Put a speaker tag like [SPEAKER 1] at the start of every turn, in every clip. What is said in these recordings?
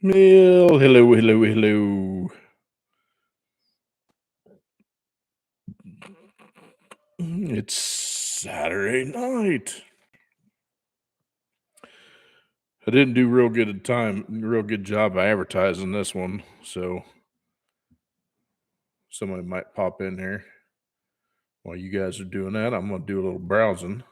[SPEAKER 1] Well, hello, hello, hello. It's Saturday night. I didn't do real good job of advertising this one, so somebody might pop in here while you guys are doing that. I'm gonna do a little browsing.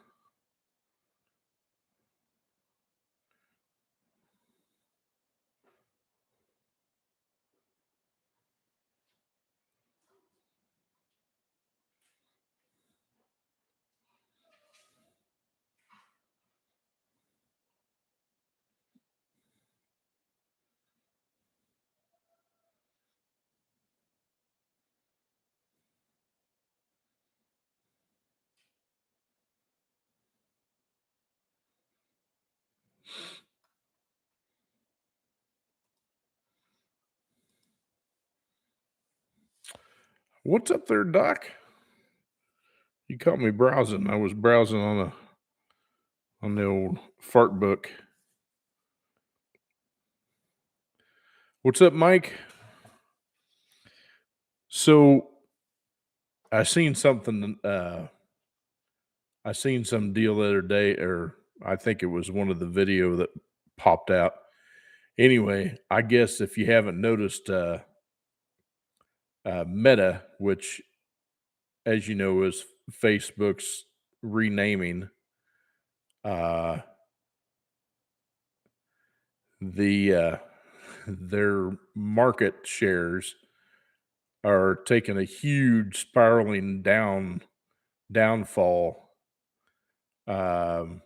[SPEAKER 1] What's up there, Doc? You caught me browsing. I was browsing on the old fart book. What's up, Mike? So I seen something. I seen some deal the other day, or I think it was one of the video that popped out. Anyway, I guess if you haven't noticed, Meta, which, as you know, is Facebook's renaming, uh, the their market shares are taking a huge spiraling downfall. Um,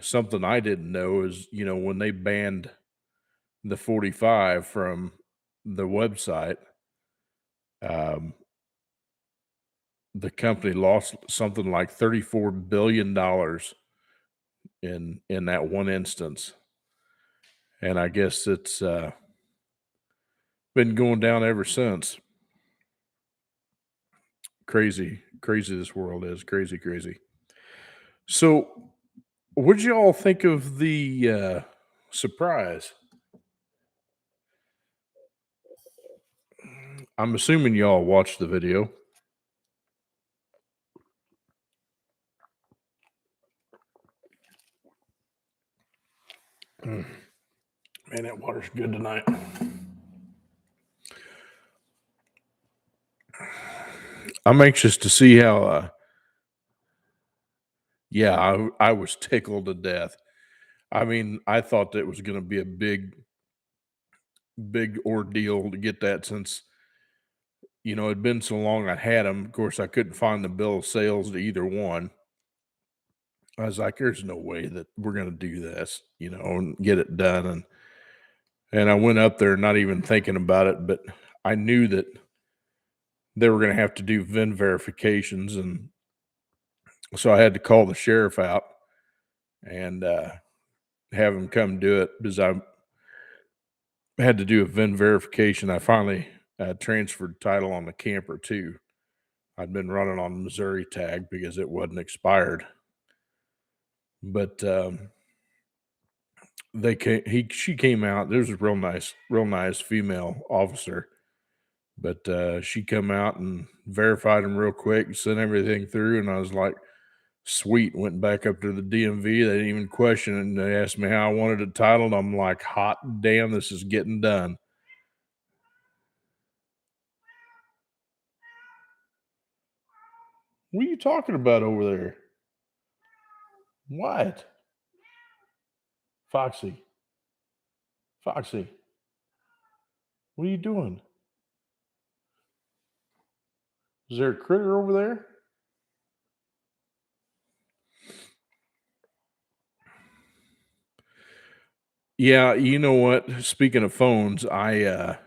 [SPEAKER 1] Something I didn't know is, when they banned the 45 from the website, um, the company lost something like $34 billion in that one instance, and I guess it's been going down ever since. Crazy, crazy this world is. Crazy, crazy. So, what'd you all think of the surprise? I'm assuming y'all watched the video. Mm. Man, that water's good tonight. I'm anxious to see how. Yeah, I was tickled to death. I mean, I thought that was going to be a big ordeal to get that, since it'd been so long I had them. Of course, I couldn't find the bill of sales to either one. I was like, "There's no way that we're going to do this, and get it done." And I went up there not even thinking about it, but I knew that they were going to have to do VIN verifications, and so I had to call the sheriff out and have him come do it, because I had to do a VIN verification. I finally transferred title on the camper too. I'd been running on Missouri tag because it wasn't expired, but she came out. There was a real nice female officer, but she come out and verified them real quick, sent everything through, and I was like, sweet. Went back up to the DMV. They didn't even question it, and they asked me how I wanted it titled. I'm like, hot damn, this is getting done. What are you talking about over there? What? Foxy. Foxy. What are you doing? Is there a critter over there? Yeah, you know what? Speaking of phones, I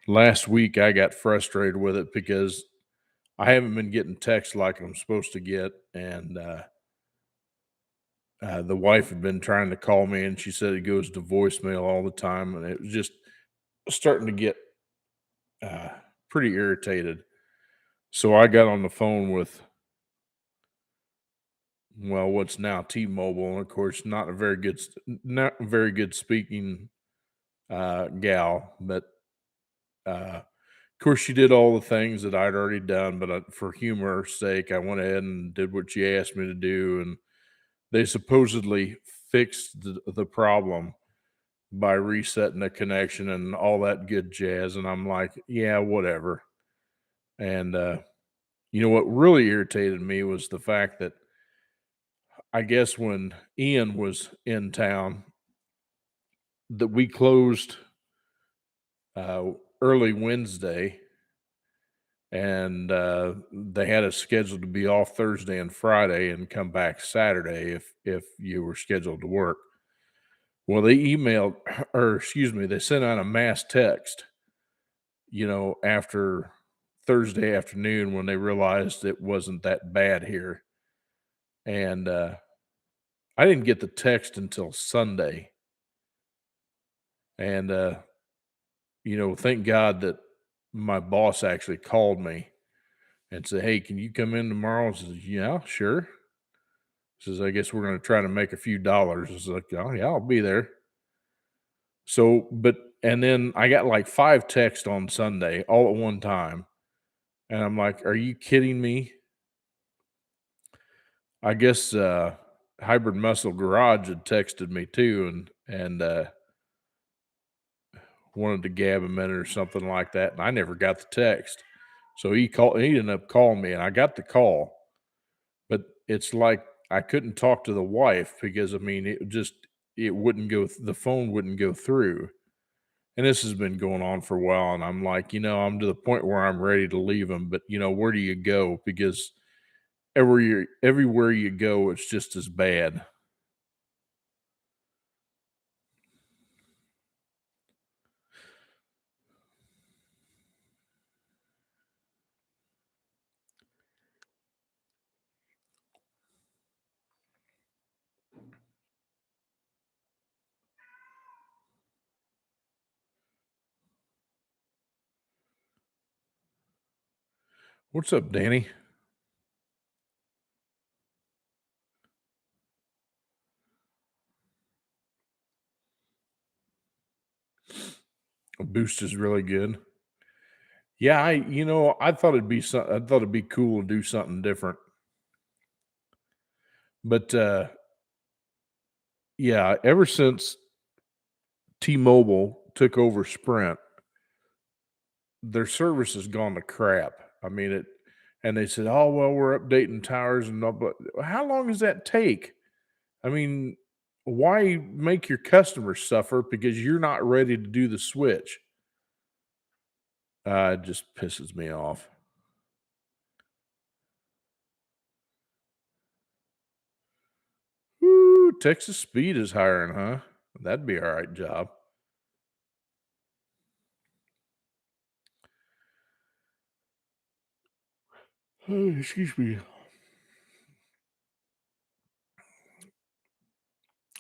[SPEAKER 1] last week I got frustrated with it because I haven't been getting texts like I'm supposed to get, and the wife had been trying to call me, and she said it goes to voicemail all the time, and it was just starting to get uh, pretty irritated. So I got on the phone with well, what's now T-Mobile, and of course, not a very good speaking gal, but of course, she did all the things that I'd already done. But for humor's sake, I went ahead and did what she asked me to do, and they supposedly fixed the problem by resetting the connection and all that good jazz. And I'm like, yeah, whatever. And what really irritated me was the fact that I guess when Ian was in town, that we closed uh, early Wednesday, and they had us scheduled to be off Thursday and Friday and come back Saturday if you were scheduled to work. Well, they emailed, or excuse me, they sent out a mass text, after Thursday afternoon when they realized it wasn't that bad here. And I didn't get the text until Sunday. And, thank God that my boss actually called me and said, "Hey, can you come in tomorrow?" I says, "Yeah, sure." Says, "I guess we're going to try to make a few dollars." I was like, "Oh, yeah, I'll be there." And then I got like five texts on Sunday all at one time. And I'm like, "Are you kidding me?" I guess Hybrid Muscle Garage had texted me too, and wanted to gab a minute or something like that, and I never got the text. So he ended up calling me, and I got the call, but it's like I couldn't talk to the wife because, I mean, it wouldn't go the phone wouldn't go through. And this has been going on for a while, and I'm like, I'm to the point where I'm ready to leave them, but, where do you go? Because everywhere you go, it's just as bad. What's up, Danny? A boost is really good. Yeah, I thought I thought it'd be cool to do something different. But yeah, ever since T-Mobile took over Sprint, their service has gone to crap. I mean it, and they said, "Oh well, we're updating towers and all," but how long does that take? I mean, why make your customers suffer because you're not ready to do the switch? It just pisses me off. Woo, Texas Speed is hiring, huh? That'd be all right job. Oh, excuse me.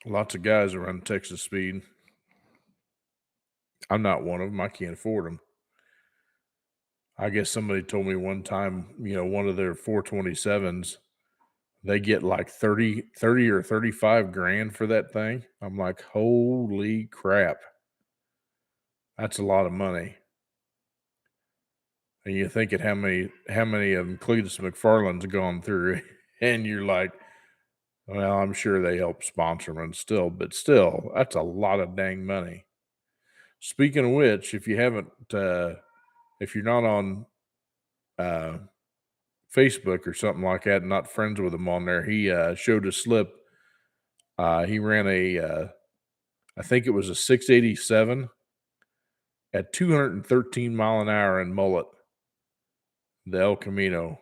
[SPEAKER 1] Lots of guys around Texas Speed. I'm not one of them. I can't afford them. I guess somebody told me one time, one of their 427s, they get like 30 or 35 grand for that thing. I'm like, holy crap. That's a lot of money. And you're thinking how many of them Cletus McFarland's gone through, and you're like, well, I'm sure they help sponsor them still, but still, that's a lot of dang money. Speaking of which, if you're not on uh, Facebook or something like that, not friends with him on there, he showed a slip. He ran I think it was a 687 at 213 mile an hour in Mullet, the El Camino.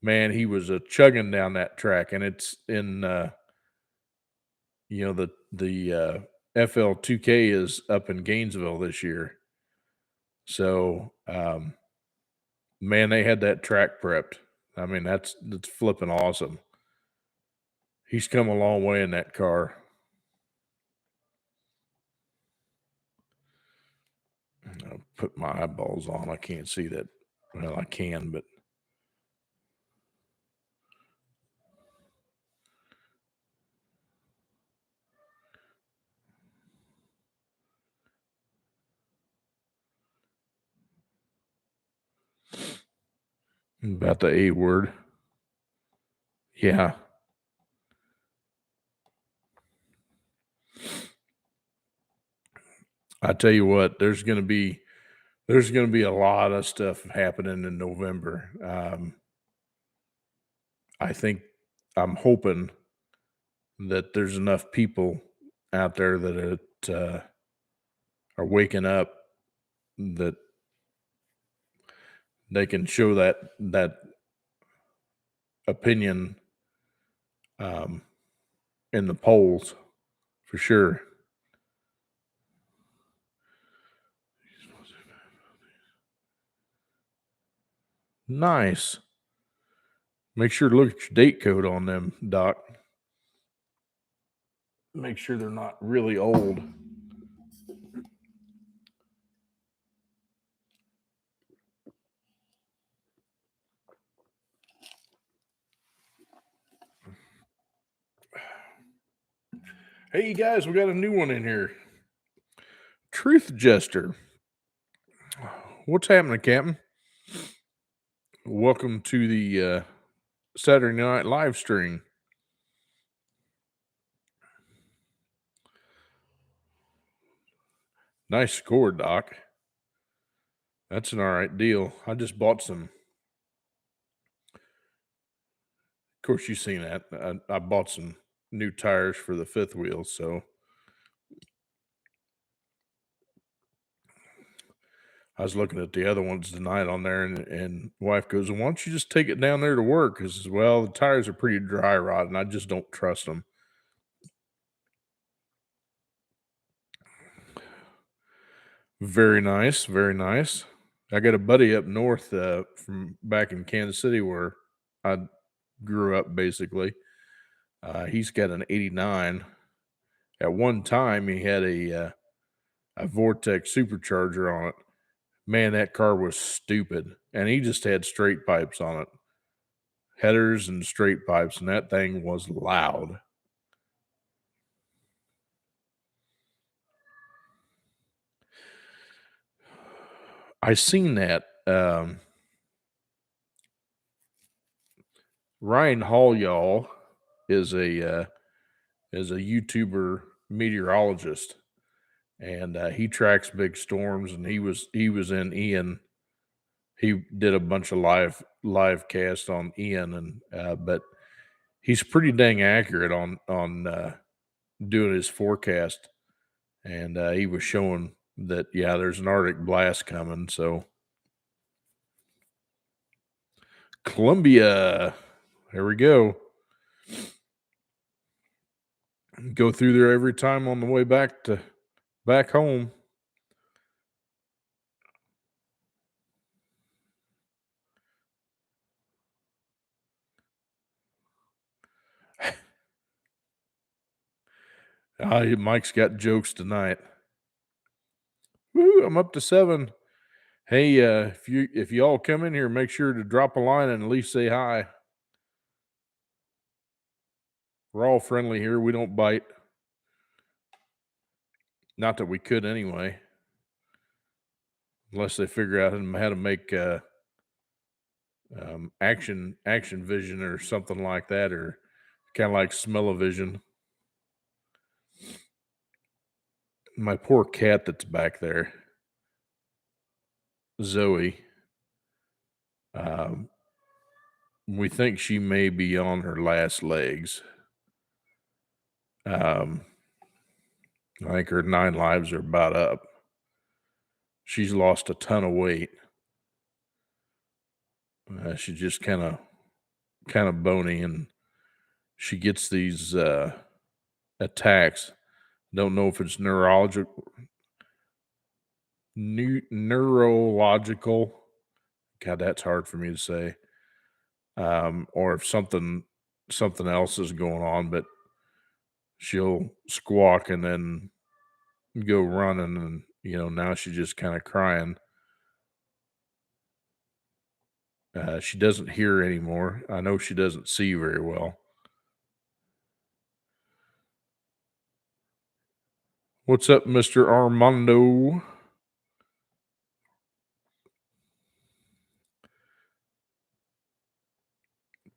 [SPEAKER 1] Man, he was chugging down that track, and it's in the FL2K is up in Gainesville this year. So, man, they had that track prepped. I mean, that's flipping awesome. He's come a long way in that car. I'll put my eyeballs on. I can't see that. Well, I can, but About the A word. Yeah. I tell you what, there's gonna be a lot of stuff happening in November. I think I'm hoping that there's enough people out there that are waking up that they can show that opinion um, in the polls for sure. Nice. Make sure to look at your date code on them, Doc. Make sure they're not really old. Hey, you guys, we got a new one in here. Truth Jester. What's happening, Captain? Welcome to the Saturday night live stream. Nice score, Doc. That's an all right deal. I just bought some. Of course, you've seen that. I bought some new tires for the fifth wheel. So I was looking at the other ones tonight on there, and wife goes, "Why don't you just take it down there to work?" Because, well, the tires are pretty dry rot, and I just don't trust them. Very nice, very nice. I got a buddy up north from back in Kansas City where I grew up, basically. He's got an '89. At one time, he had a Vortex supercharger on it. Man, that car was stupid, and he just had straight pipes on it, headers and straight pipes, and that thing was loud. I seen that. Ryan Hall, y'all, is a YouTuber meteorologist, and he tracks big storms. And he was in Ian. He did a bunch of live cast on Ian, and but he's pretty dang accurate on doing his forecast. And he was showing that, yeah, there's an Arctic blast coming. So Columbia, there we go. Go through there every time on the way back home. Mike's got jokes tonight. Woo, I'm up to 7. Hey, if you all come in here, make sure to drop a line and at least say hi. We're all friendly here. We don't bite. Not that we could anyway, unless they figure out how to make action vision or something like that, or kind of like smell-o-vision. My poor cat that's back there, Zoe. Um, we think she may be on her last legs. I think her 9 lives are about up. She's lost a ton of weight. She's just kind of bony, and she gets these attacks. Don't know if it's neurological. God, that's hard for me to say. Or if something else is going on, but she'll squawk and then go running, and now she's just kind of crying. She doesn't hear anymore. I know she doesn't see very well. What's up, Mr. Armando?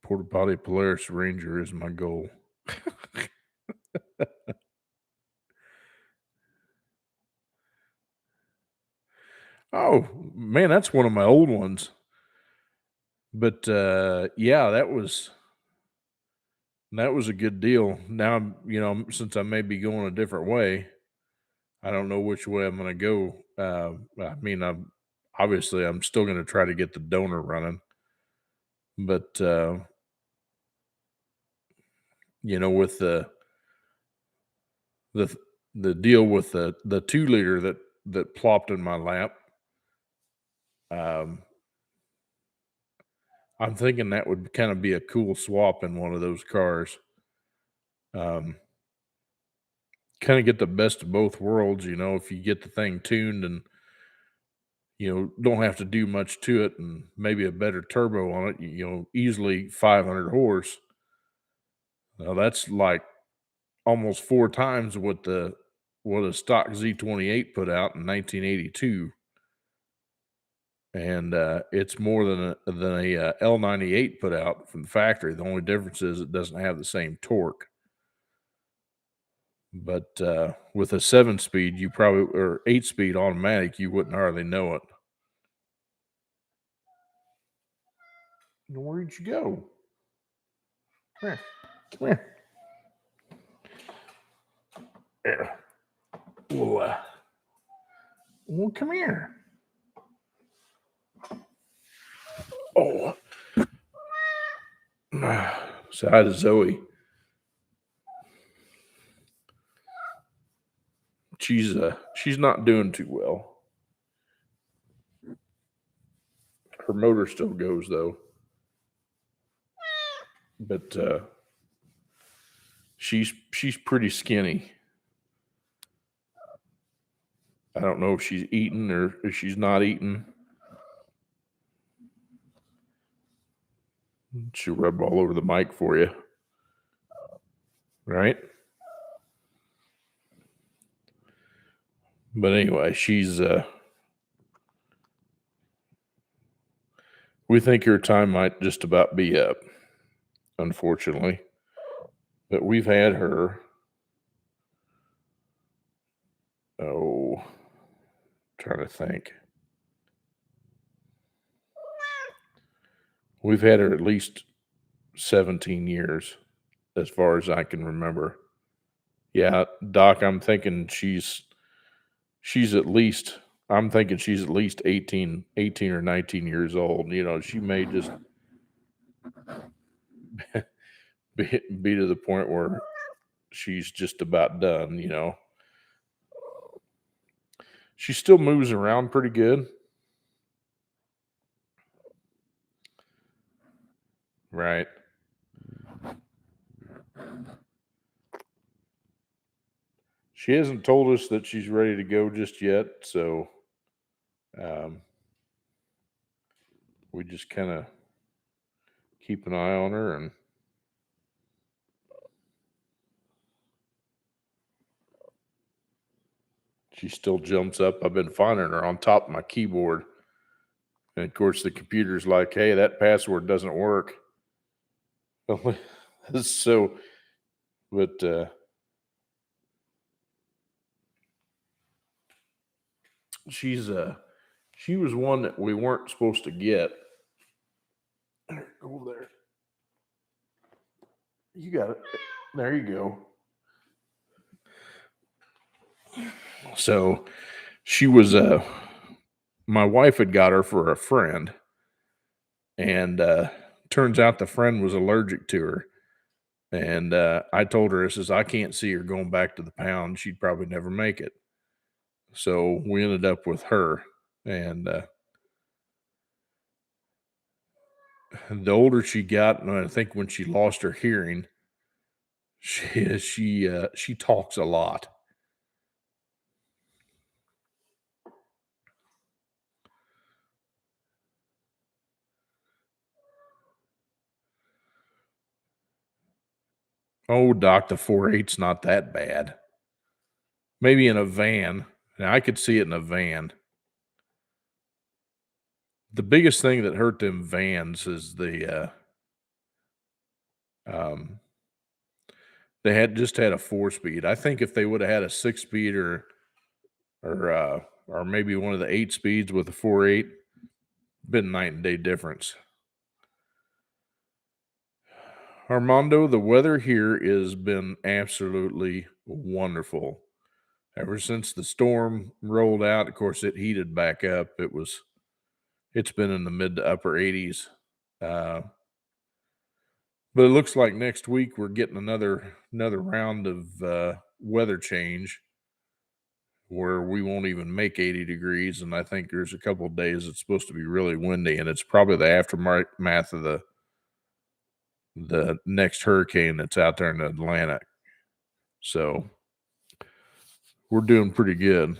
[SPEAKER 1] Porta Potty Polaris Ranger is my goal. Oh, man, that's one of my old ones. But, yeah, that was a good deal. Now, since I may be going a different way, I don't know which way I'm gonna go. I mean, I'm still gonna try to get the donor running, but, with the the deal with the 2 liter that plopped in my lap, um, I'm thinking that would kinda be a cool swap in one of those cars. Um, Kinda get the best of both worlds, if you get the thing tuned and, don't have to do much to it and maybe a better turbo on it, easily 500 horse. Now that's like almost 4 times what a stock Z28 put out in 1982, and, it's more than a L98 put out from the factory. The only difference is it doesn't have the same torque. But, with a 7-speed, you probably or 8-speed automatic, you wouldn't hardly know it. Where'd you go? Come here. Come here. There. Well, come here. Oh. Say hi to Zoe. She's not doing too well. Her motor still goes though, but she's pretty skinny. I don't know if she's eating or if she's not eating. She'll rub all over the mic for you, right? But anyway, we think her time might just about be up, unfortunately. But we've had her, oh, trying to think. We've had her at least 17 years, as far as I can remember. Yeah, Doc, she's at least I'm thinking she's at least 18 or 19 years old. She may just be to the point where she's just about done. She still moves around pretty good. Right. She hasn't told us that she's ready to go just yet, so um, we just kind of keep an eye on her, and she still jumps up. I've been finding her on top of my keyboard, and of course the computer's like, "Hey, that password doesn't work." So, but she's she was one that we weren't supposed to get. Go over there. You got it. There you go. So she was my wife had got her for a friend, and turns out the friend was allergic to her. And I told her, I says, I can't see her going back to the pound. She'd probably never make it. So we ended up with her. And the older she got, and I think when she lost her hearing, she talks a lot. Oh, Doc, the 4.8's not that bad. Maybe in a van. Now, I could see it in a van. The biggest thing that hurt them vans is Um, they had just had a 4-speed. I think if they would have had a 6-speed or maybe one of the 8 speeds with a 4.8, been night and day difference. Armando, the weather here has been absolutely wonderful. Ever since the storm rolled out, of course, it heated back up. It's been in the mid to upper 80s. Uh, but it looks like next week we're getting another round of weather change where we won't even make 80 degrees. And I think there's a couple of days it's supposed to be really windy, and it's probably the aftermath of the next hurricane that's out there in the Atlantic. So we're doing pretty good.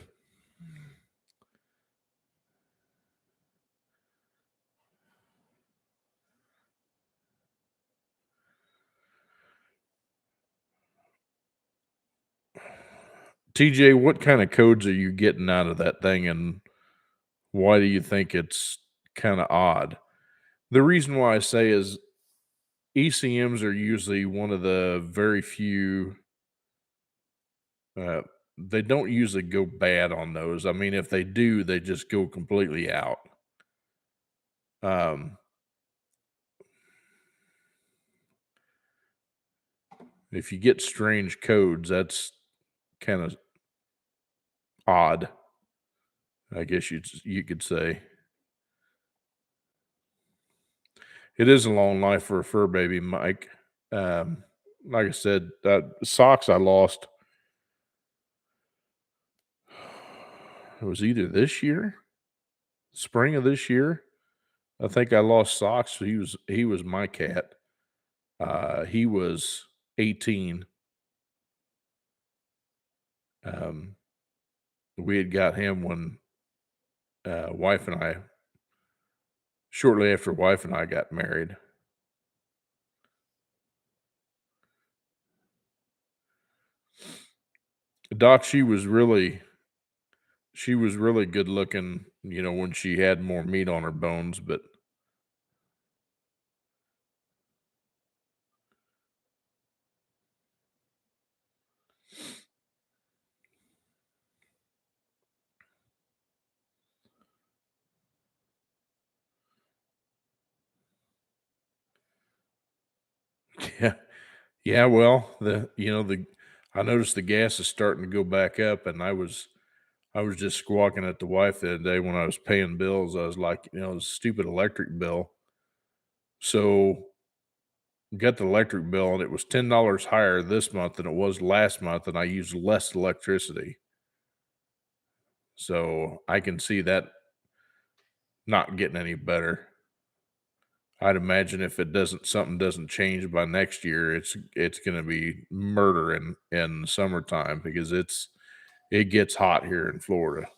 [SPEAKER 1] TJ, what kind of codes are you getting out of that thing, and why do you think it's kind of odd? The reason why I say is ECMs are usually one of the very few. Uh, they don't usually go bad on those. I mean, if they do, they just go completely out. Um, if you get strange codes, that's kind of odd, I guess you could say. It is a long life for a fur baby, Mike. Um, like I said, socks I lost. It was either this year, spring of this year. I think I lost socks. He was my cat. He was 18. Um, we had got him when wife and I, shortly after wife and I got married. Doc, she was really good looking, when she had more meat on her bones, but yeah. Yeah, well, I noticed the gas is starting to go back up, and I was just squawking at the wife the other day when I was paying bills. I was like, the stupid electric bill. So got the electric bill, and it was $10 higher this month than it was last month, and I used less electricity. So I can see that not getting any better. I'd imagine if something doesn't change by next year, it's going to be murder in the summertime because it gets hot here in Florida.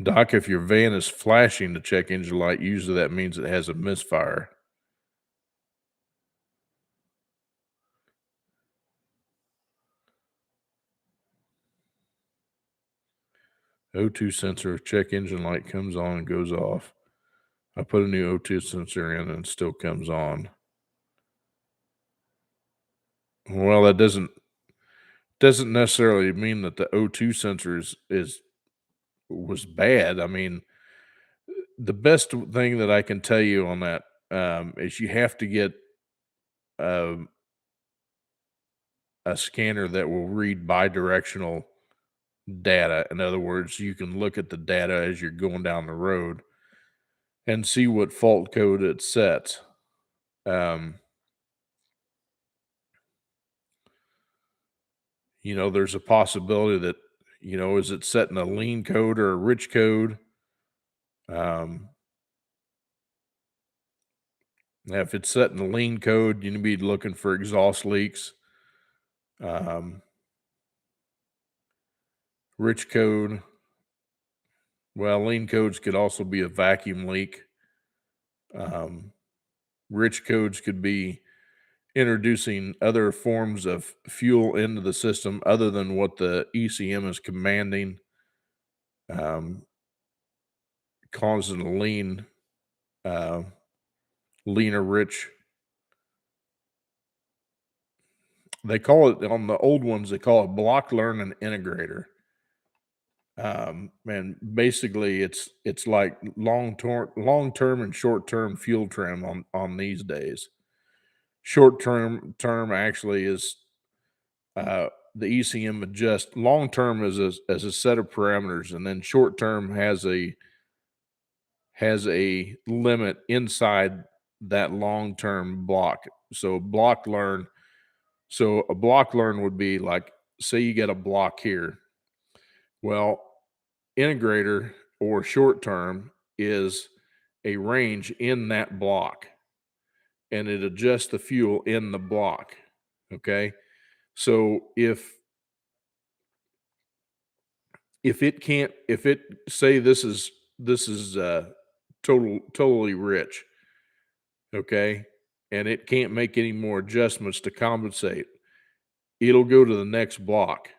[SPEAKER 1] Doc, if your van is flashing the check engine light, usually that means it has a misfire. O2 sensor, check engine light comes on and goes off. I put a new O2 sensor in and it still comes on. Well, that doesn't necessarily mean that the O2 sensor was bad. I mean, the best thing that I can tell you on that is you have to get um, a scanner that will read bidirectional data. In other words, you can look at the data as you're going down the road and see what fault code it sets. Um, there's a possibility that, is it setting a lean code or a rich code? Um, Now, if it's setting a lean code, you need to be looking for exhaust leaks. Um, Rich code, well, lean codes could also be a vacuum leak. Um, Rich codes could be introducing other forms of fuel into the system other than what the ECM is commanding. Um, causing a uh, lean or rich. They call it on the old ones. They call it block, learn, and integrator. And basically, it's like long term and short term fuel trim on these days. Short term actually is the ECM adjust. Long term is as a set of parameters, and then short term has a limit inside that long term block. So block learn. So a block learn would be like, say you get a block here. Well, integrator or short term is a range in that block, and it adjusts the fuel in the block. Okay. So if it can't, if it say this is totally rich, okay, and it can't make any more adjustments to compensate, it'll go to the next block,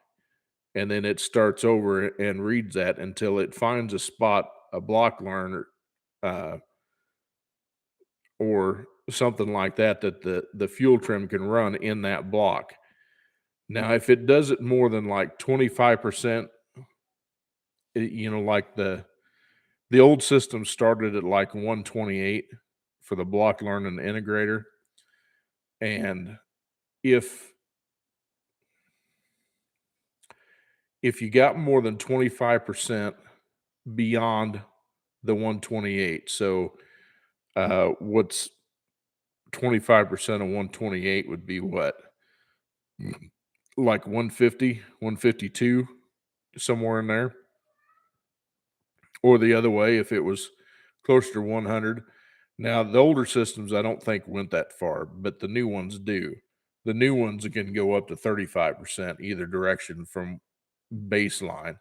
[SPEAKER 1] and then it starts over and reads that until it finds a spot, a block learner, uh, or something like that, that the fuel trim can run in that block. Now, if it does it more than like 25%, like the old system started at like 128 for the block learn and integrator. And if you got more than 25% beyond the 128, so what's 25% of 128 would be what? Like 150, 152, somewhere in there. Or the other way, if it was closer to 100. Now, the older systems, I don't think went that far, but the new ones do. The new ones can go up to 35% either direction from baseline.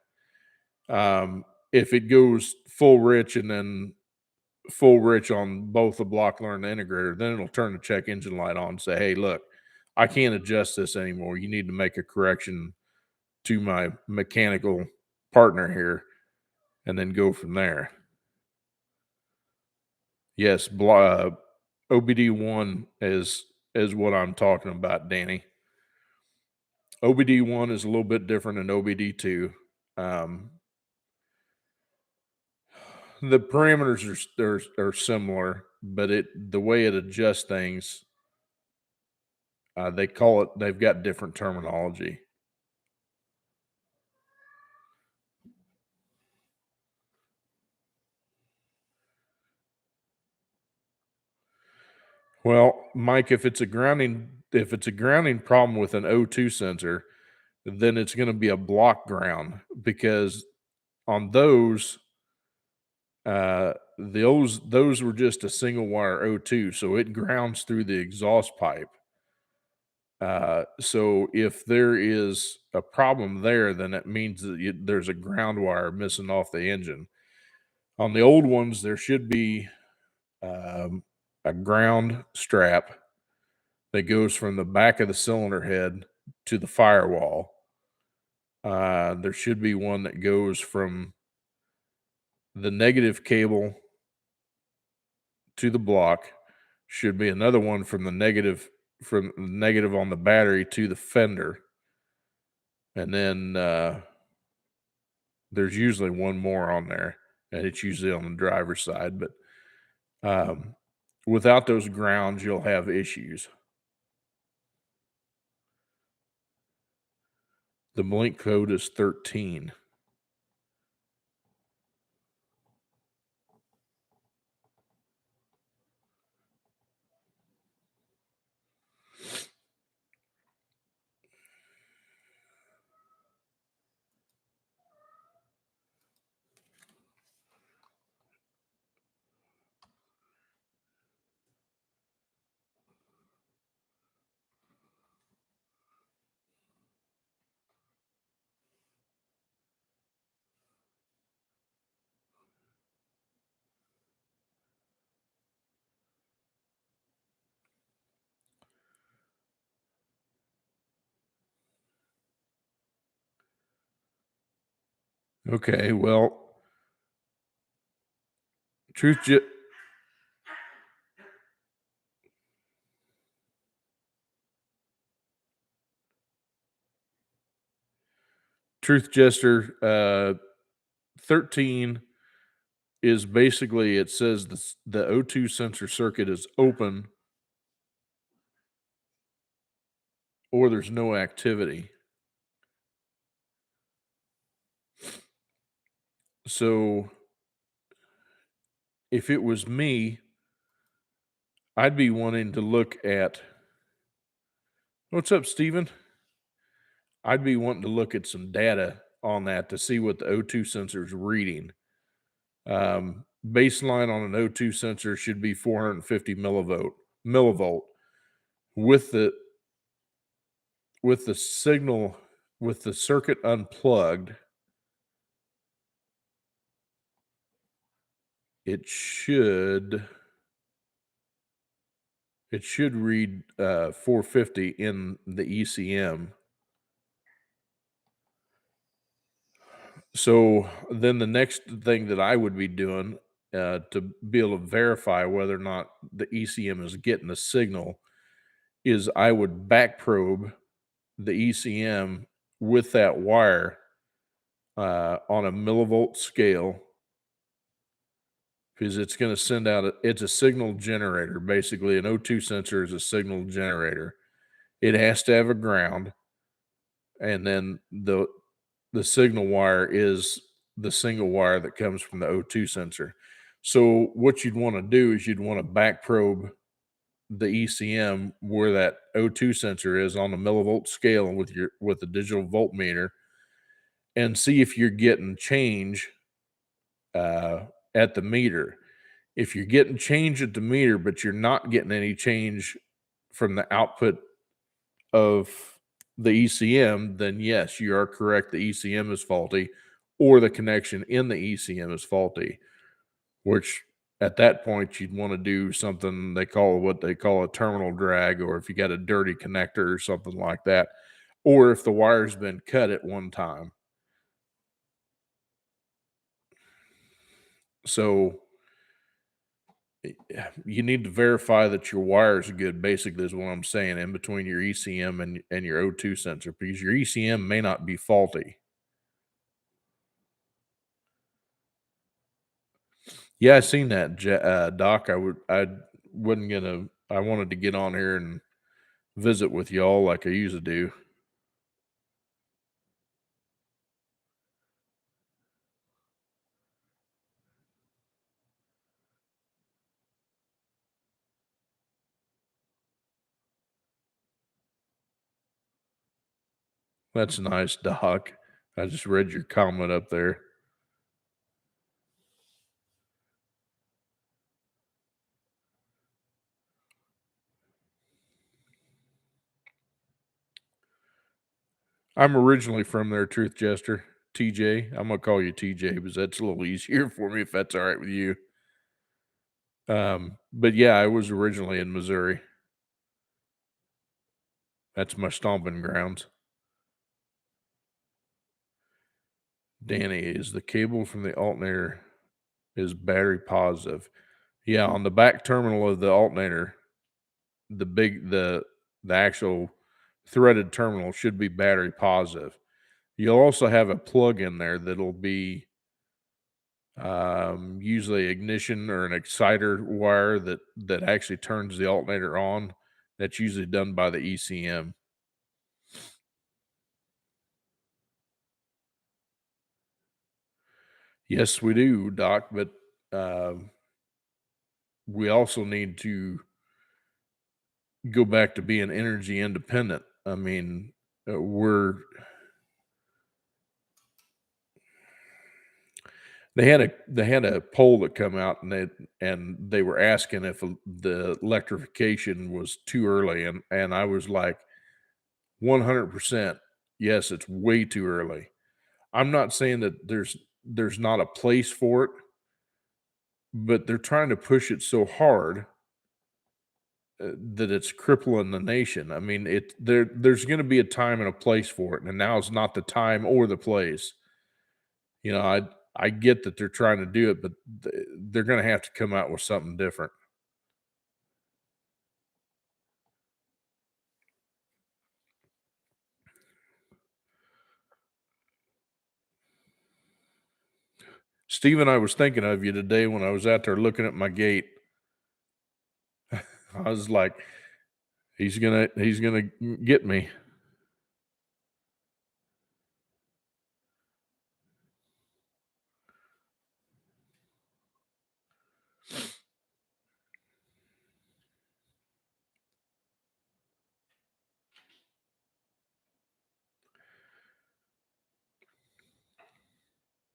[SPEAKER 1] If it goes full rich and then full rich on both the block learn and the integrator, then it'll turn the check engine light on and say, hey, look, I can't adjust this anymore. You need to make a correction to my mechanical partner here, and then go from there. Yes, OBD1 is what I'm talking about, Danny. OBD1 is a little bit different than OBD2. Um, the parameters are similar, but the way it adjusts things, they've got different terminology. Well, Mike, if it's a grounding problem with an O2 sensor, then it's going to be a block ground, because on those, those were just a single wire O2, so it grounds through the exhaust pipe. So if there is a problem there, then it means that there's a ground wire missing off the engine. On the old ones, there should be a ground strap that goes from the back of the cylinder head to the firewall. There should be one that goes from the negative cable to the block. Should be another one from the negative on the battery to the fender. And then there's usually one more on there, and it's usually on the driver's side. But without those grounds, you'll have issues. The blink code is 13. Okay, well, Truth ju Truth Jester, 13 is basically it says the O2 sensor circuit is open or there's no activity. So if it was me, I'd be wanting to look at what's up, Steven? I'd be wanting to look at some data on that to see what the O2 sensor is reading. Baseline on an O2 sensor should be 450 millivolt. With the with the signal with the circuit unplugged, it should read 450 in the ECM. So then the next thing that I would be doing to be able to verify whether or not the ECM is getting the signal is I would back probe the ECM with that wire on a millivolt scale because it's going to send out it's a signal generator. Basically, an O2 sensor is a signal generator. It has to have a ground, and then the signal wire is the single wire that comes from the O2 sensor. So what you'd want to do is you'd want to back probe the ECM where that O2 sensor is on the millivolt scale with the digital voltmeter and see if you're getting change at the meter. If you're getting change at the meter, but you're not getting any change from the output of the ECM, then yes, you are correct. The ECM is faulty, or the connection in the ECM is faulty, which at that point you'd want to do something what they call a terminal drag, or if you got a dirty connector or something like that, or if the wire's been cut at one time. So you need to verify that your wires are good, basically, is what I'm saying, in between your ECM and your O2 sensor, because your ECM may not be faulty. Yeah, I seen that, Doc. I wanted to get on here and visit with y'all like I usually do. That's nice, Doc. I just read your comment up there. I'm originally from there, Truth Jester. TJ. I'm gonna call you TJ because that's a little easier for me if that's all right with you. But yeah, I was originally in Missouri. That's my stomping grounds. Danny, is the cable from the alternator is battery positive? Yeah, on the back terminal of the alternator, the actual threaded terminal should be battery positive. You'll also have a plug in there that'll be usually ignition or an exciter wire that actually turns the alternator on. That's usually done by the ECM. Yes, we do, Doc, but we also need to go back to being energy independent. I mean, we're they had a poll that come out and they were asking if the electrification was too early, and I was like 100% yes, it's way too early. I'm not saying that there's not a place for it, but they're trying to push it so hard that it's crippling the nation. I mean, there's going to be a time and a place for it, and now is not the time or the place. You know, I get that they're trying to do it, but they're going to have to come out with something different. Steven, I was thinking of you today when I was out there looking at my gate. I was like, he's gonna get me.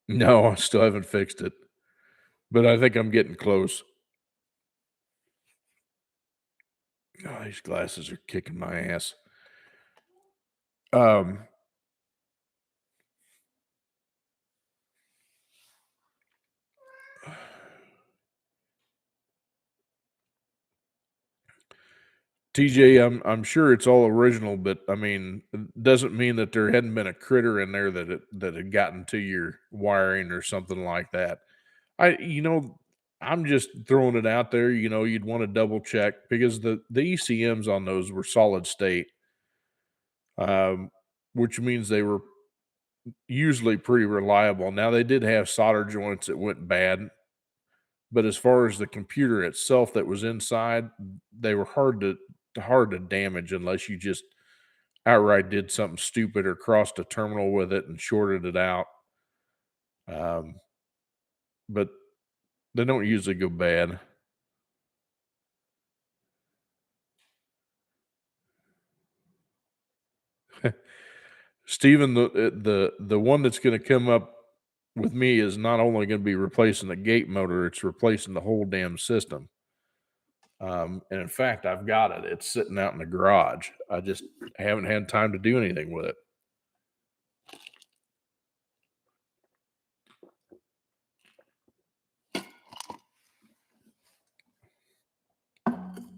[SPEAKER 1] No, I still haven't fixed it, but I think I'm getting close. Oh, these glasses are kicking my ass. Um, TJ, I'm sure it's all original, but I mean, it doesn't mean that there hadn't been a critter in there that had gotten to your wiring or something like that. I'm just throwing it out there. You'd want to double check because the ECMs on those were solid state, um, which means they were usually pretty reliable. Now they did have solder joints that went bad, but as far as the computer itself that was inside, they were hard to damage unless you just outright did something stupid or crossed a terminal with it and shorted it out. Um, but they don't usually go bad. Steven, the one that's going to come up with me is not only going to be replacing the gate motor, it's replacing the whole damn system. And in fact, I've got it. It's sitting out in the garage. I just haven't had time to do anything with it.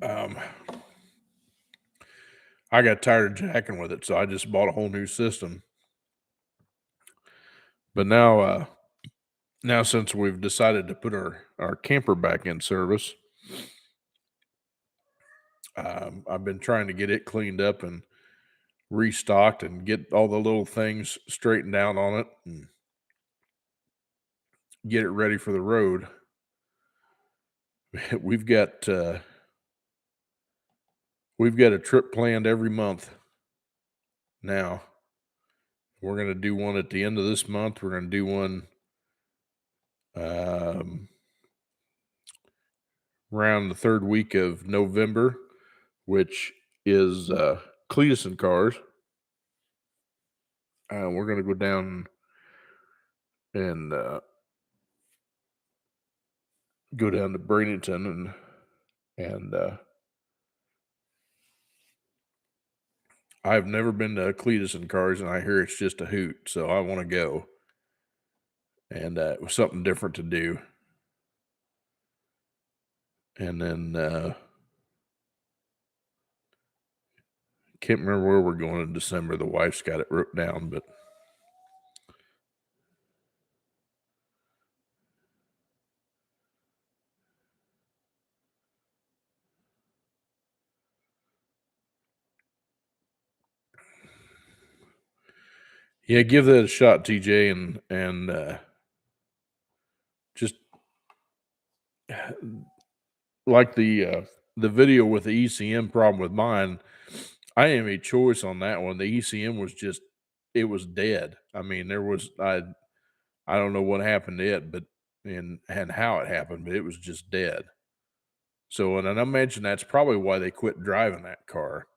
[SPEAKER 1] Um, I got tired of jacking with it, so I just bought a whole new system. But now since we've decided to put our camper back in service, I've been trying to get it cleaned up and restocked and get all the little things straightened out on it and get it ready for the road. we've got uh, we've got a trip planned every month now. We're going to do one at the end of this month. We're going to do one um, around the third week of November, which is Cletus and Cars. We're going to go down and go down to Bradenton and I've never been to Cletus and Cars, and I hear it's just a hoot, so I want to go. And it was something different to do. And then can't remember where we're going in December. The wife's got it wrote down, but yeah, give that a shot, TJ, and just like the video with the ECM problem with mine. I didn't have any choice on that one. The ECM was just it was dead. I mean, I don't know what happened to it, but and how it happened, but it was just dead. So, and I imagine that's probably why they quit driving that car.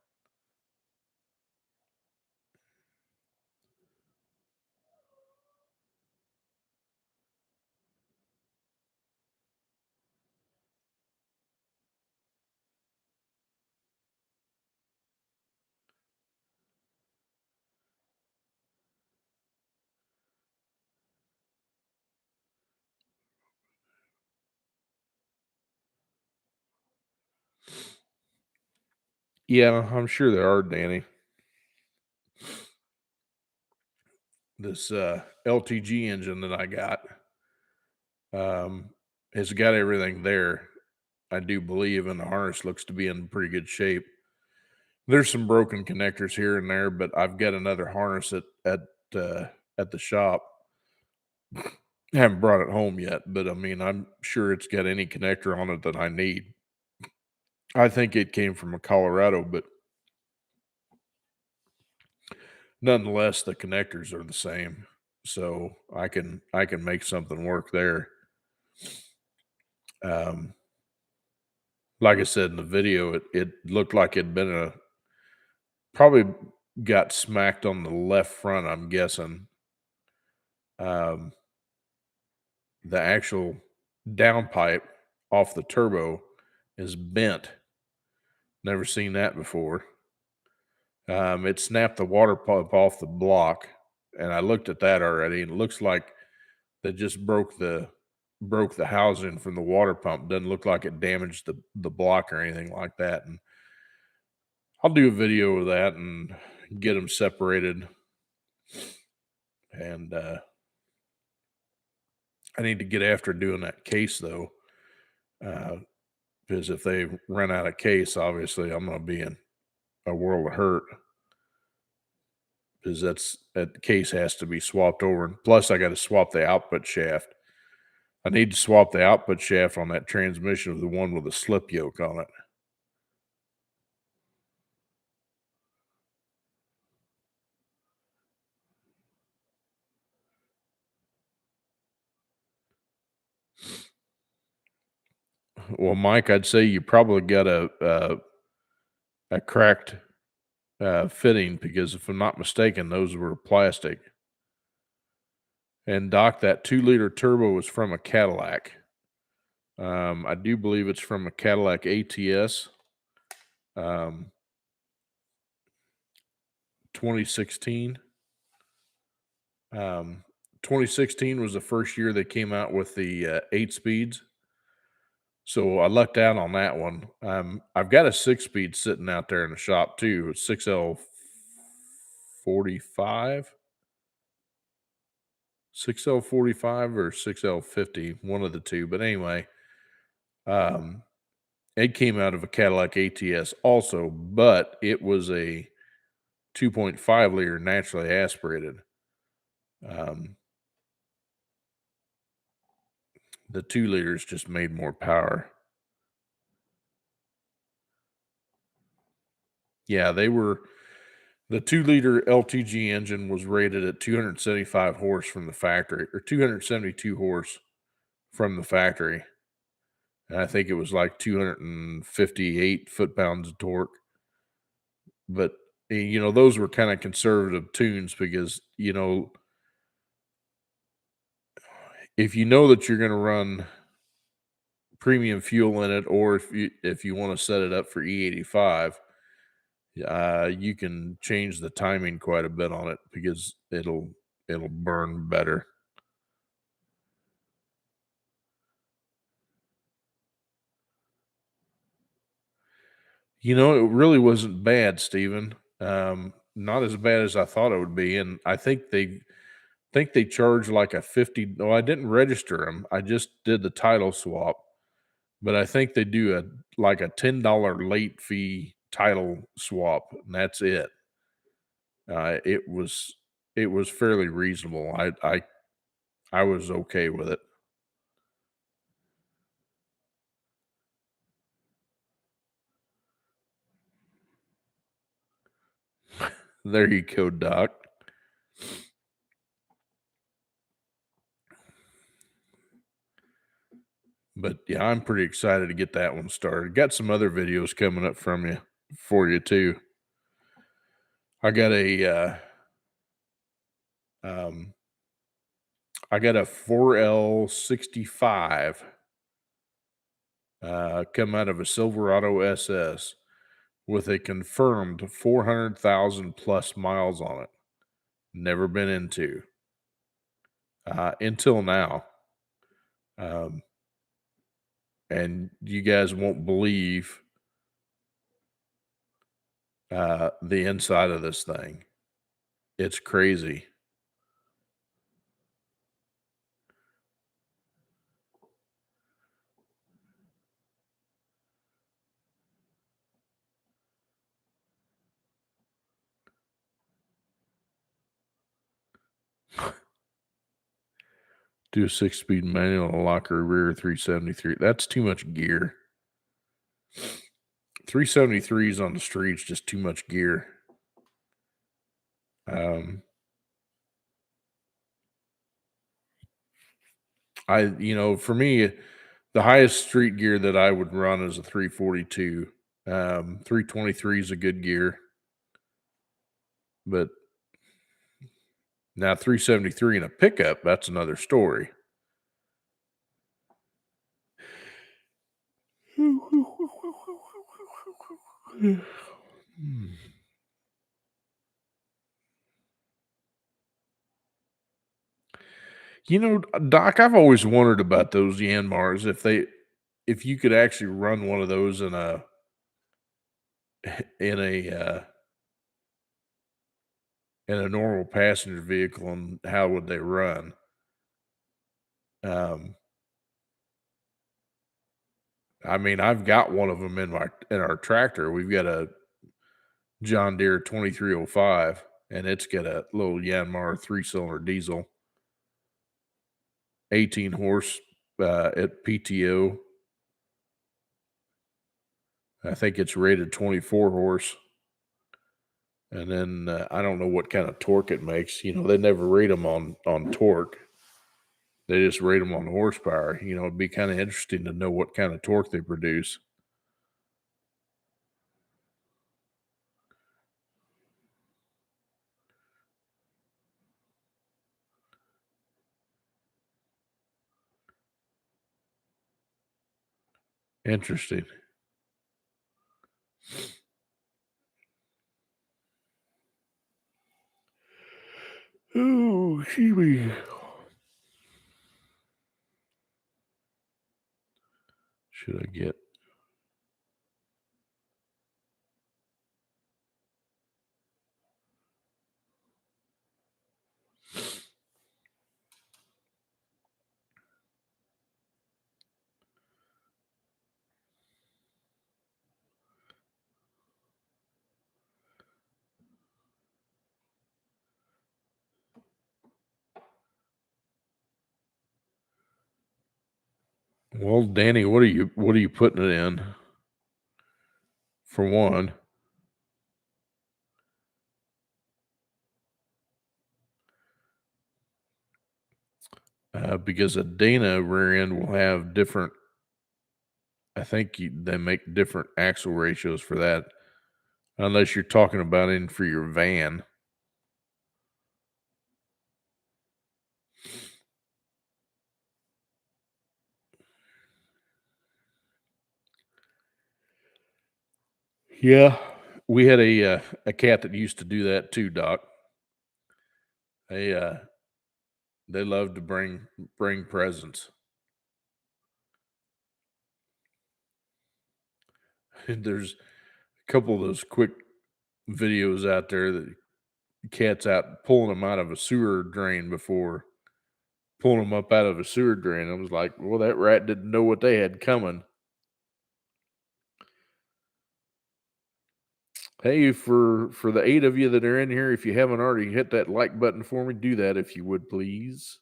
[SPEAKER 1] Yeah, I'm sure there are, Danny. This LTG engine that I got. Um, it's got everything there, I do believe, and the harness looks to be in pretty good shape. There's some broken connectors here and there, but I've got another harness uh, at the shop. Haven't brought it home yet, but I mean, I'm sure it's got any connector on it that I need. I think it came from a Colorado, but nonetheless, the connectors are the same, so I can make something work there. Um, like I said in the video, it looked like it'd been a probably got smacked on the left front. I'm guessing. Um, the actual downpipe off the turbo is bent. Never seen that before. It snapped the water pump off the block, and I looked at that already, and it looks like they just broke the housing from the water pump. Doesn't look like it damaged the block or anything like that. And I'll do a video of that and get them separated. And I need to get after doing that case though, because if they run out of case, obviously I'm going to be in a world of hurt. Because that case has to be swapped over, and plus I got to swap the output shaft. I need to swap the output shaft on that transmission with the one with the slip yoke on it. Well, Mike, I'd say you probably got a cracked fitting, because if I'm not mistaken, those were plastic. And Doc, that 2-liter turbo was from a Cadillac. I do believe it's from a Cadillac ATS, 2016. Um, 2016 was the first year they came out with the 8 speeds. So I lucked out on that one. I've got a 6-speed sitting out there in the shop too. It's 6L45, 6L45 or 6L50, one of the two. But anyway, um, it came out of a Cadillac ATS also, but it was a 2.5-liter naturally aspirated. Um, the 2 liters just made more power. Yeah, the 2-liter LTG engine was rated at 275 horse from the factory, or 272 horse from the factory. And I think it was like 258 foot-pounds of torque. But, those were kind of conservative tunes because, if you know that you're going to run premium fuel in it, or if you want to set it up for E85, you can change the timing quite a bit on it because it'll burn better. It really wasn't bad, Steven. Not as bad as I thought it would be, and I think they charge like a 50. No, I didn't register them. I just did the title swap, but I think they do like a $10 late fee title swap, and that's it. It was fairly reasonable. I was okay with it. There you go, Doc. But yeah, I'm pretty excited to get that one started. Got some other videos coming up from you for you too. I got um I got a 4L65 come out of a Silverado SS with a confirmed 400,000 plus miles on it. Never been into until now. Um, and you guys won't believe the inside of this thing. It's crazy. Do a 6-speed manual, a locker rear 373. That's too much gear. 373s on the streets, just too much gear. Um, for me, the highest street gear that I would run is a 342. 323 is a good gear, but now 373 in a pickup, that's another story. Doc, I've always wondered about those Yanmars if you could actually run one of those in a uh, in a normal passenger vehicle, and how would they run? Um, I mean, I've got one of them in our tractor. We've got a John Deere 2305, and it's got a little Yanmar 3-cylinder diesel, 18 horse at PTO. I think it's rated 24 horse. And then I don't know what kind of torque it makes. They never rate them on torque. They just rate them on horsepower. It'd be kind of interesting to know what kind of torque they produce. Interesting. Oh, Kiwi. Should I get? Well, Danny, what are you putting it in? For one, because a Dana rear end will have different. I think they make different axle ratios for that, unless you're talking about in for your van. Yeah, we had a cat that used to do that too, Doc. They uh, they love to bring presents. And there's a couple of those quick videos out there that cats out pulling them out of a sewer drain before pulling them up out of a sewer drain. I was like, well, that rat didn't know what they had coming. Hey, for the 8 of you that are in here, if you haven't already hit that like button for me, do that if you would, please.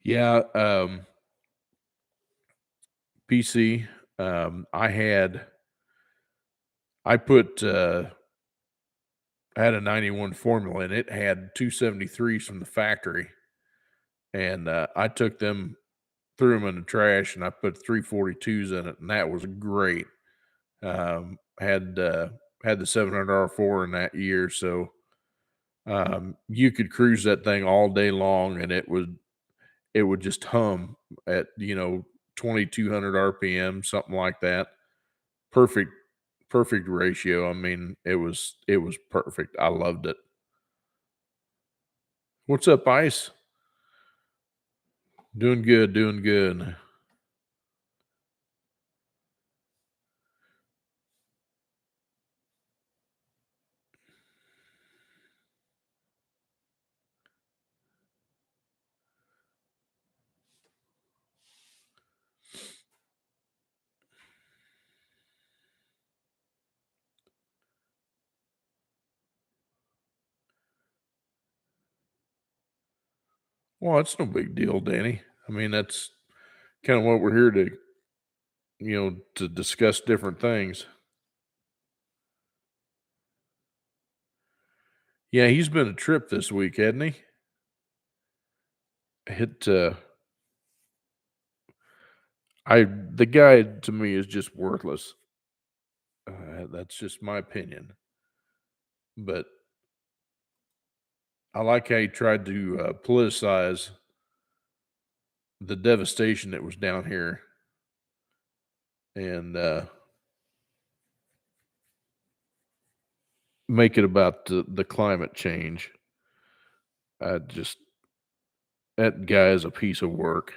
[SPEAKER 1] Yeah, PC. I put I had a 91 formula and it had 273s from the factory, and I took them, threw them in the trash, and I put 342s in it, and that was great. Had the 700R4 in that year, so you could cruise that thing all day long, and it would just hum at 2200 RPM, something like that. Perfect, perfect ratio. I mean, it was perfect. I loved it. What's up, Ice? Doing good, doing good. Well, it's no big deal, Danny. I mean, that's kind of what we're here to, to discuss different things. Yeah, he's been a trip this week, hasn't he? It, the guy to me is just worthless. That's just my opinion. But I like how he tried to politicize the devastation that was down here and make it about the climate change. I just that guy is a piece of work.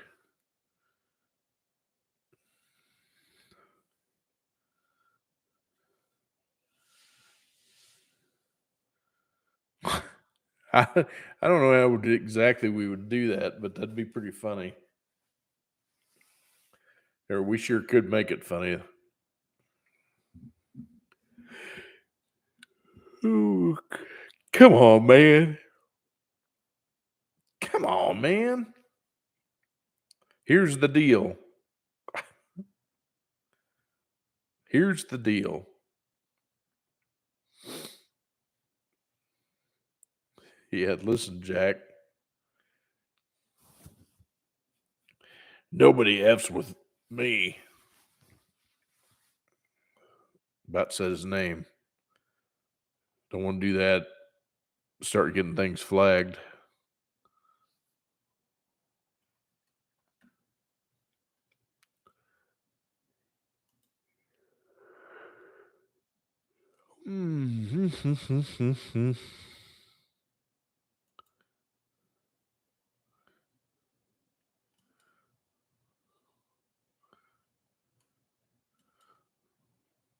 [SPEAKER 1] I don't know exactly we would do that, but that'd be pretty funny. Or we sure could make it funny. Ooh, come on, man. Come on, man. Here's the deal. Here's the deal. Yeah, listen, Jack. Nobody F's with me. About said his name. Don't want to do that. Start getting things flagged.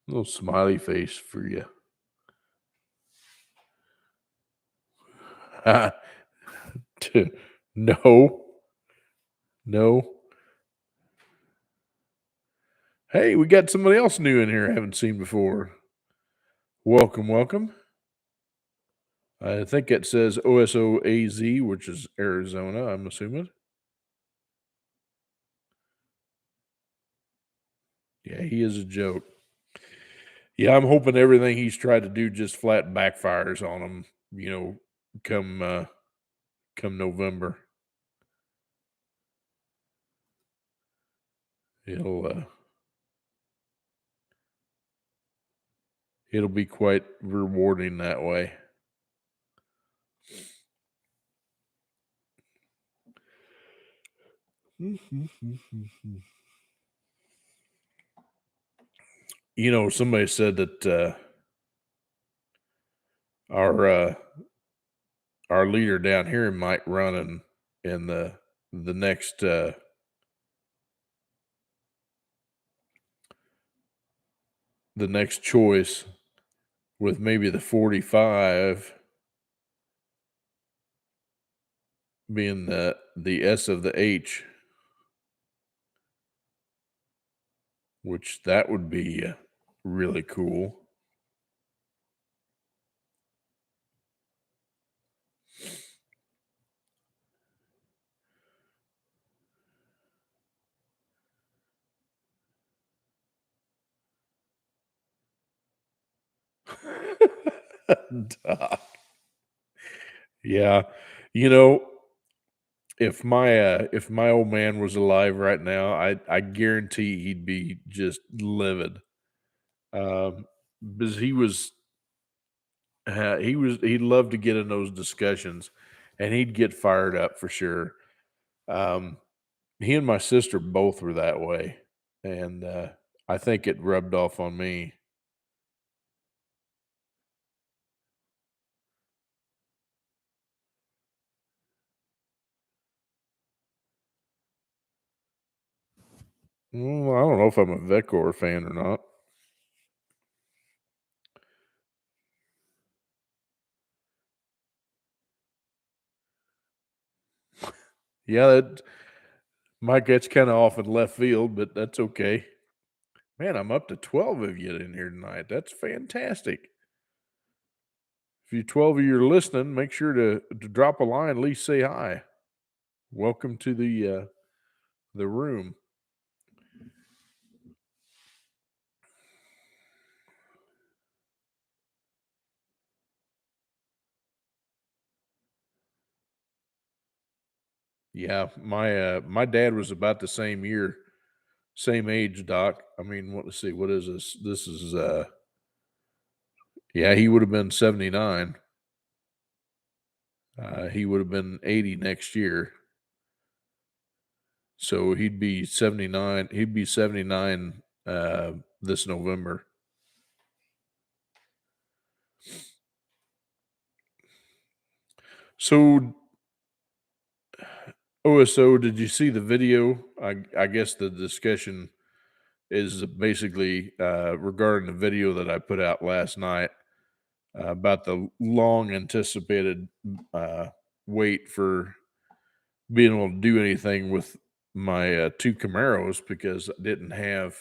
[SPEAKER 1] Little smiley face for you. No, no. Hey, we got somebody else new in here I haven't seen before. Welcome, welcome. I think it says OSOAZ, which is Arizona, I'm assuming. Yeah, he is a joke. Yeah, I'm hoping everything he's tried to do just flat backfires on him, come come November. It'll it'll be quite rewarding that way. Somebody said that our our leader down here might run in the next choice with maybe the 45 being the S of the H, which that would be really cool. Duh. Yeah. You know, if my old man was alive right now, I guarantee he'd be just livid. Um, because he'd love to get in those discussions, and he'd get fired up for sure. Um, he and my sister both were that way, and I think it rubbed off on me. I don't know if I'm a Vecor fan or not. Yeah, that Mike, that's kind of off in left field, but that's okay. Man, I'm up to 12 of you in here tonight. That's fantastic. If you 12 of you are listening, make sure to drop a line, at least say hi. Welcome to the room. Yeah, my dad was about the same age, Doc. I mean, what let's see, what is this? This is yeah, he would have been 79. He would have been 80 next year. So he'd be 79. He'd be 79 this November. So OSO, did you see the video? I guess the discussion is basically regarding the video that I put out last night about the long anticipated uh, wait for being able to do anything with my two Camaros because I didn't have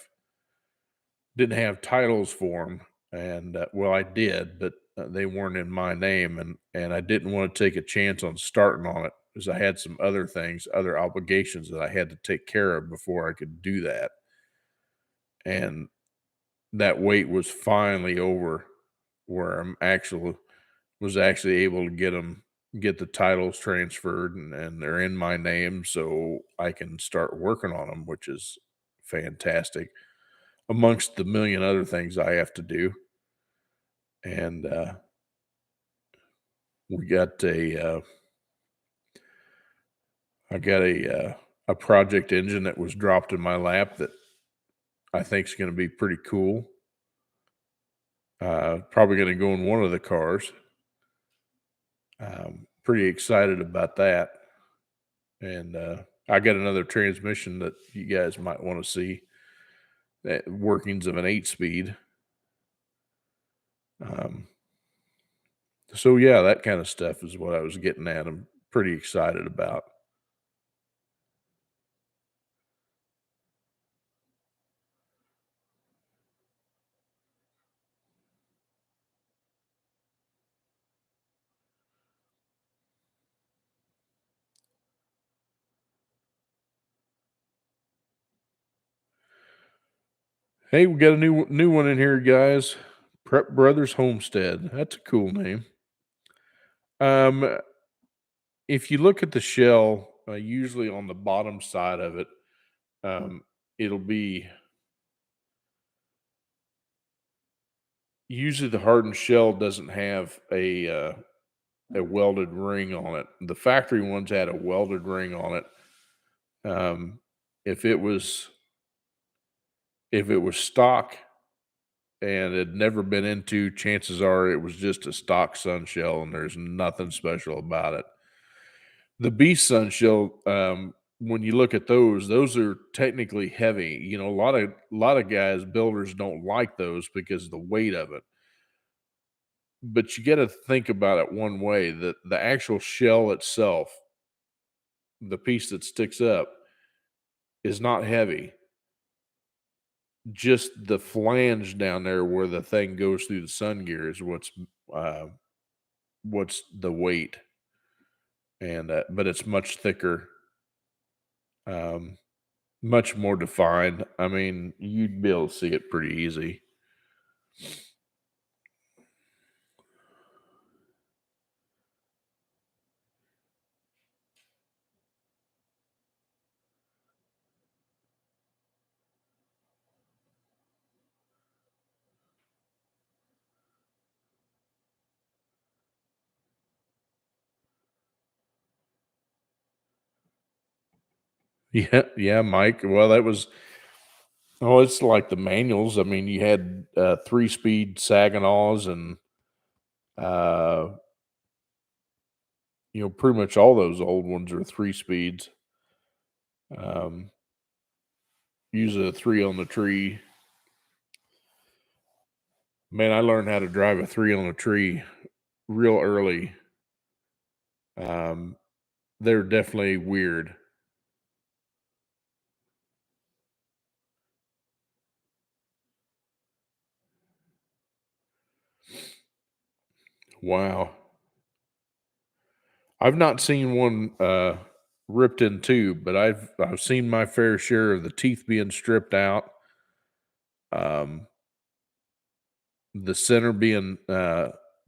[SPEAKER 1] titles for them, and well, I did, but they weren't in my name, and I didn't want to take a chance on starting on it because I had some other things, other obligations that I had to take care of before I could do that, and that wait was finally over, where I'm actually was actually able to get the titles transferred, and they're in my name, so I can start working on them, which is fantastic amongst the million other things I have to do. And we got I got a project engine that was dropped in my lap that I think is going to be pretty cool. Probably going to go in one of the cars. Pretty excited about that. And I got another transmission that you guys might want to see. That workings of an 8 speed. Um, so yeah, that kind of stuff is what I was getting at. I'm pretty excited about. Hey, we got a new one in here, guys. Prep Brothers Homestead. That's a cool name. Um, if you look at the shell, usually on the bottom side of it, um, it'll be usually the hardened shell doesn't have a welded ring on it. The factory ones had a welded ring on it. Um, if it was if it was stock and had never been into, chances are it was just a stock sun shell, and there's nothing special about it. The beast sun shell, when you look at those are technically heavy. You know, a lot of guys, builders don't like those because of the weight of it. But you got to think about it one way: that the actual shell itself, the piece that sticks up, is not heavy. Just the flange down there where the thing goes through the sun gear is uh, what's the weight, and but it's much thicker, um, much more defined. I mean, you'd be able to see it pretty easy. Yeah, yeah, Mike. Well, that was it's like the manuals. I mean, you had 3-speed Saginaw's and uh, pretty much all those old ones are 3 speeds. Um, use a 3 on the tree. Man, I learned how to drive a 3 on the tree real early. Um, they're definitely weird. Wow. I've not seen one. ripped in two, but I've seen my fair share of the teeth being stripped out, um, the center being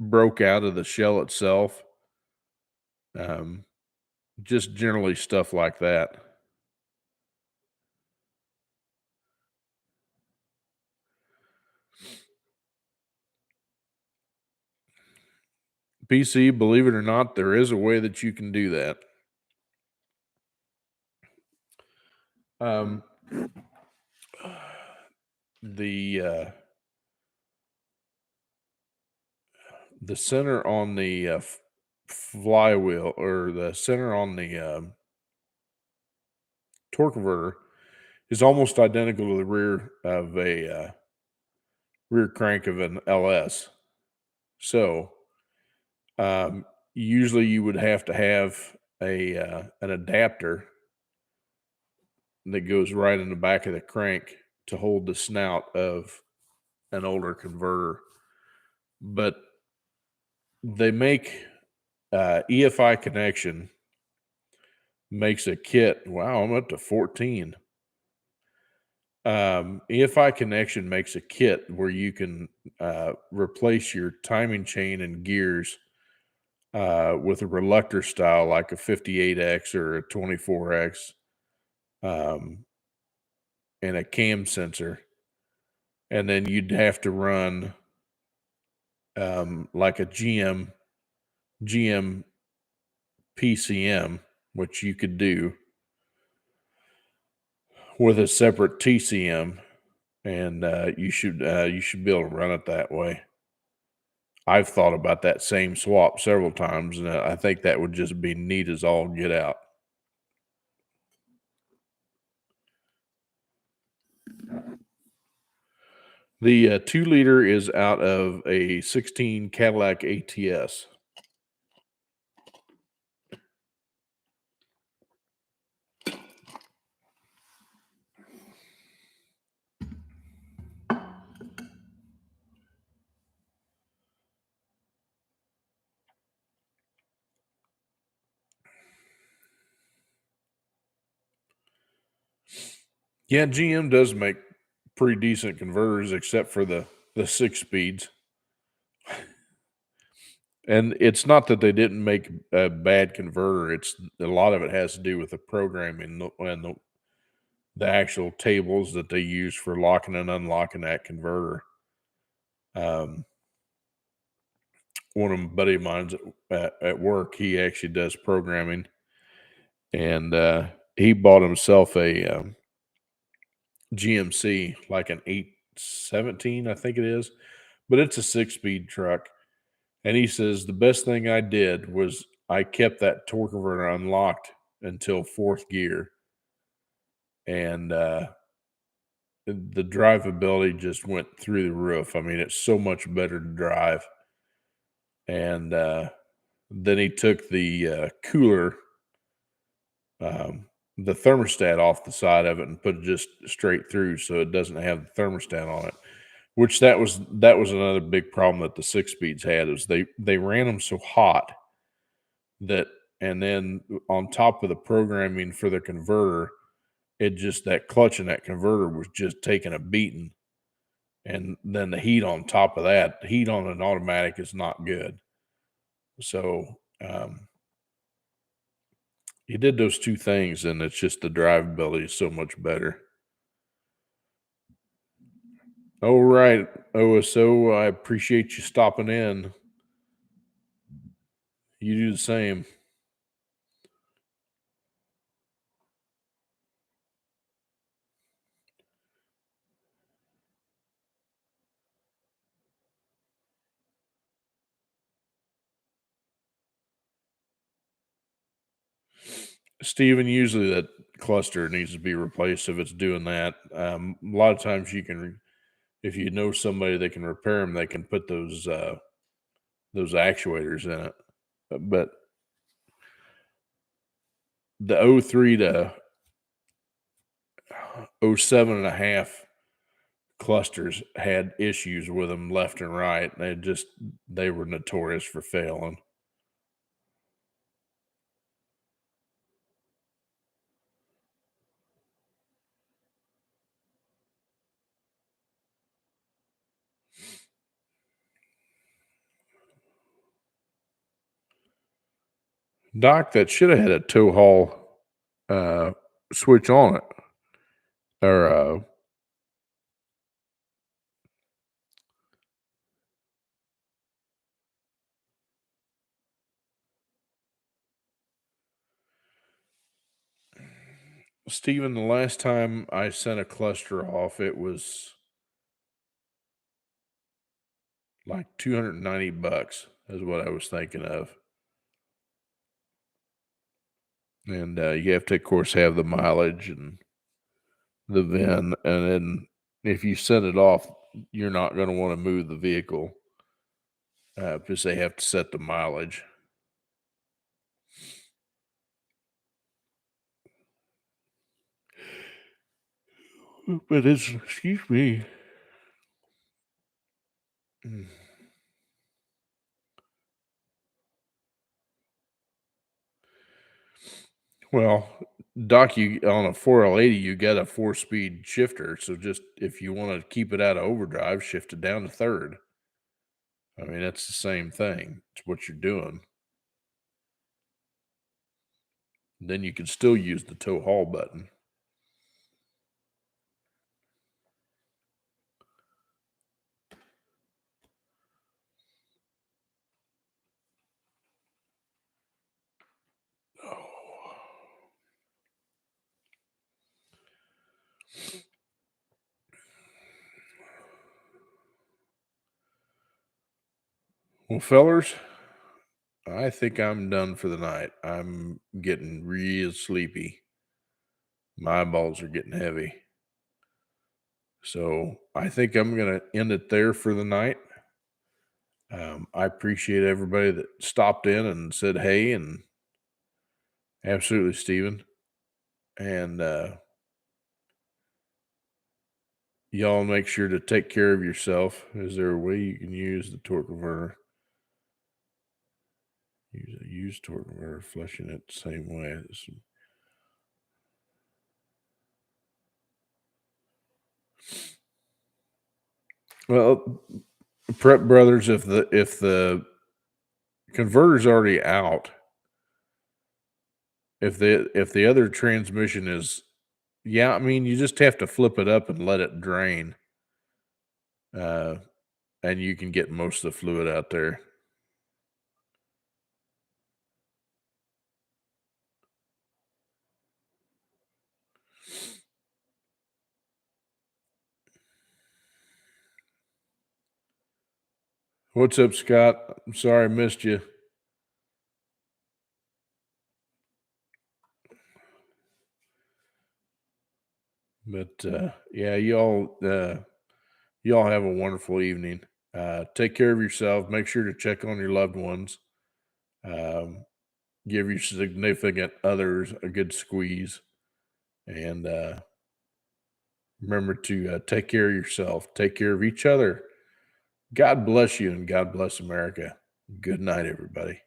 [SPEAKER 1] broke out of the shell itself, um, just generally stuff like that. PC, believe it or not, there is a way that you can do that. Um, the the center on the flywheel, or the center on the torque converter, is almost identical to the rear of a rear crank of an LS. So usually you would have to have a an adapter that goes right in the back of the crank to hold the snout of an older converter. But they make EFI Connection makes a kit. Wow, I'm up to 14. EFI Connection makes a kit where you can replace your timing chain and gears with a reluctor style, like a 58X or a 24X, um, and a cam sensor. And then you'd have to run like a GM PCM, which you could do with a separate TCM, and you should be able to run it that way. I've thought about that same swap several times, and I think that would just be neat as all get out. The 2 liter is out of a 16 Cadillac ATS. Yeah, GM does make pretty decent converters, except for the 6 speeds. And it's not that they didn't make a bad converter. It's a lot of it has to do with the programming and the actual tables that they use for locking and unlocking that converter. Um, one of my buddy of mine's at work, he actually does programming, and he bought himself a GMC, like an 817, I think it is, but it's a 6 speed truck. And he says the best thing I did was I kept that torque converter unlocked until fourth gear, and the drivability just went through the roof. I mean, it's so much better to drive. And then he took the cooler, um, the thermostat off the side of it, and put it just straight through, so it doesn't have the thermostat on it. Which that was another big problem that the 6 speeds had, is they ran them so hot that, and then on top of the programming for the converter, it just, that clutch in that converter was just taking a beating. And then the heat on top of that, the heat on an automatic is not good. So he did those two things, and it's just the drivability is so much better. All right, OSO, I appreciate you stopping in. You do the same. Steven, usually that cluster needs to be replaced if it's doing that. A lot of times you can, if you know somebody that can repair them, they can put those actuators in it. But the '03 to '07 and a half clusters had issues with them left and right. They were notorious for failing. Doc, that should have had a tow haul uh, switch on it. Or Steven, the last time I sent a cluster off, it was like 290 bucks is what I was thinking of. And you have to, of course, have the mileage and the VIN. And then if you send it off, you're not going to want to move the vehicle because they have to set the mileage. But it's, excuse me. Mm. Well, Doc, you on a 4L80, you got a 4-speed shifter. So just if you want to keep it out of overdrive, shift it down to third. I mean, that's the same thing. It's what you're doing. Then you can still use the tow haul button. Oh. Well, fellers, I think I'm done for the night. I'm getting real sleepy. My eyeballs are getting heavy. So I think I'm going to end it there for the night. I appreciate everybody that stopped in and said hey, and absolutely, Steven. And y'all make sure to take care of yourself. Is there a way you can use the torque converter? Use a used torque converter, flushing it the same way. Well, Prep Brothers, if the converter's already out, if the other transmission is, yeah, I mean, you just have to flip it up and let it drain, uh, and you can get most of the fluid out there. What's up, Scott? I'm sorry I missed you. But yeah, y'all have a wonderful evening. Take care of yourself. Make sure to check on your loved ones. Um, give your significant others a good squeeze, and remember to take care of yourself. Take care of each other. God bless you, and God bless America. Good night, everybody.